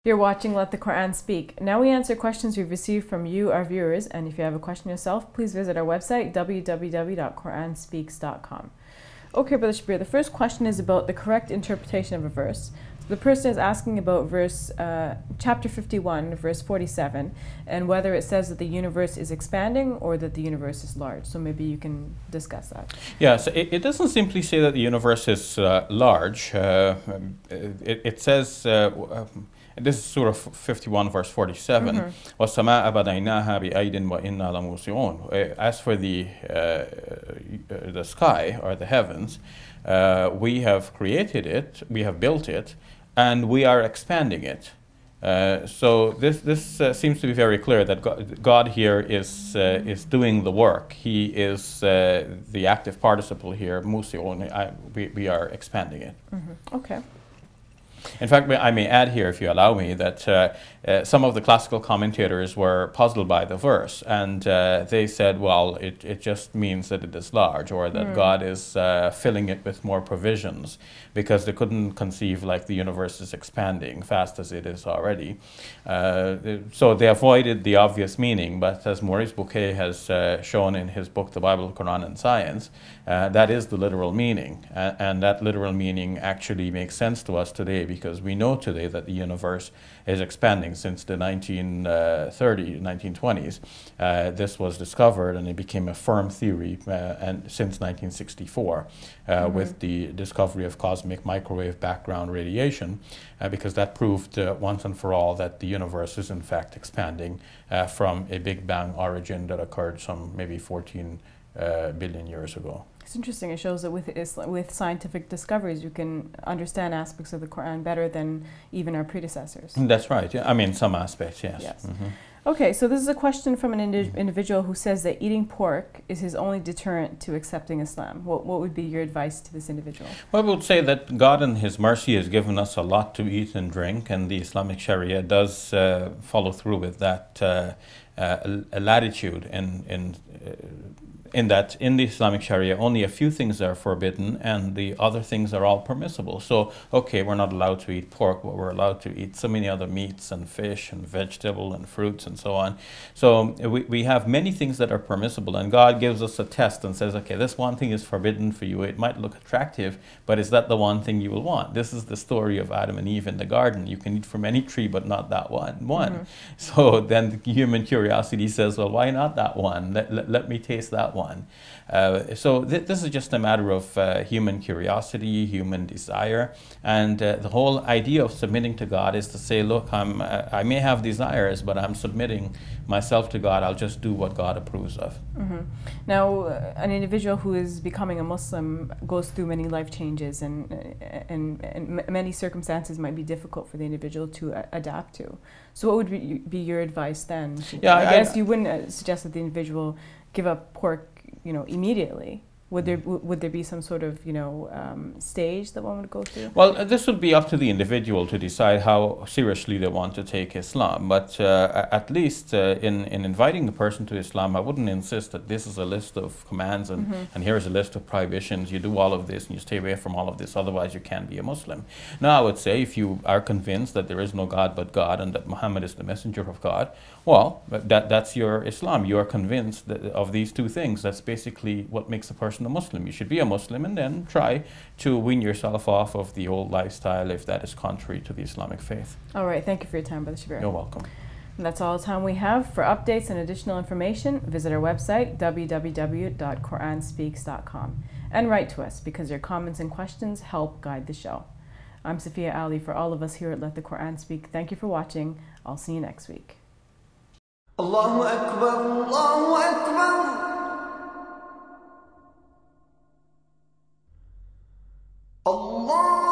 You're watching Let the Quran Speak. Now we answer questions we've received from you, our viewers, and if you have a question yourself, please visit our website, www.quranspeaks.com. Okay, Brother Shabir, the first question is about the correct interpretation of a verse. So the person is asking about chapter 51, verse 47, and whether it says that the universe is expanding or that the universe is large. So maybe you can discuss that. Yeah, so it doesn't simply say that the universe is large. It says, this is Surah 51, verse 47, وَالسَّمَاءَ بَنَيْنَاهَا بِأَيْدٍ وَإِنَّا لَمُوسِعُونَ. As for the sky, or the heavens, we have created it, we have built it, and we are expanding it. So this seems to be very clear that God here is doing the work. He is the active participle here, musi'un. We are expanding it. Okay. In fact, I may add here, if you allow me, that some of the classical commentators were puzzled by the verse, and they said, well, it just means that it is large, or that God is filling it with more provisions, because they couldn't conceive like the universe is expanding fast as it is already. So they avoided the obvious meaning, but as Maurice Bucaille has shown in his book, The Bible, Quran and Science, that is the literal meaning, and that literal meaning actually makes sense to us today, because we know today that the universe is expanding. Since the 1920s, this was discovered, and it became a firm theory and since 1964 with the discovery of cosmic microwave background radiation, because that proved once and for all that the universe is in fact expanding from a Big Bang origin that occurred some maybe 14 billion years ago. It's interesting. It shows that with scientific discoveries, you can understand aspects of the Quran better than even our predecessors. That's right. Yeah. I mean, some aspects, yes. Yes. Okay, so this is a question from an individual who says that eating pork is his only deterrent to accepting Islam. What would be your advice to this individual? Well, I would say that God in His mercy has given us a lot to eat and drink, and the Islamic Sharia does follow through with that latitude in that in the Islamic Sharia only a few things are forbidden and the other things are all permissible. So, okay, we're not allowed to eat pork, but we're allowed to eat so many other meats and fish and vegetable and fruits and so on. So we have many things that are permissible, and God gives us a test and says, okay, this one thing is forbidden for you. It might look attractive, but is that the one thing you will want? This is the story of Adam and Eve in the garden. You can eat from any tree, but not that one. So then human curiosity says, well, why not that one? Let me taste that one. So this is just a matter of human curiosity, human desire, and the whole idea of submitting to God is to say, look, I may have desires, but I'm submitting myself to God. I'll just do what God approves of. Now, an individual who is becoming a Muslim goes through many life changes, and many circumstances might be difficult for the individual to adapt to. So what would be your advice then? Yeah, I guess you wouldn't suggest that the individual give up pork, immediately. Would there be some sort of stage that one would go through? Well, this would be up to the individual to decide how seriously they want to take Islam. But at least in inviting the person to Islam, I wouldn't insist that this is a list of commands and here's a list of prohibitions. You do all of this and you stay away from all of this, otherwise you can't be a Muslim. Now, I would say if you are convinced that there is no God but God and that Muhammad is the messenger of God, well, that's your Islam. You are convinced of these two things. That's basically what makes a person a Muslim. You should be a Muslim and then try to wean yourself off of the old lifestyle if that is contrary to the Islamic faith. All right. Thank you for your time, Brother Shabir. You're welcome. And that's all the time we have. For updates and additional information, visit our website, www.quranspeaks.com, and write to us because your comments and questions help guide the show. I'm Safiya Ali. For all of us here at Let the Quran Speak, thank you for watching. I'll see you next week. Allahu Akbar, Allahu Akbar. Allah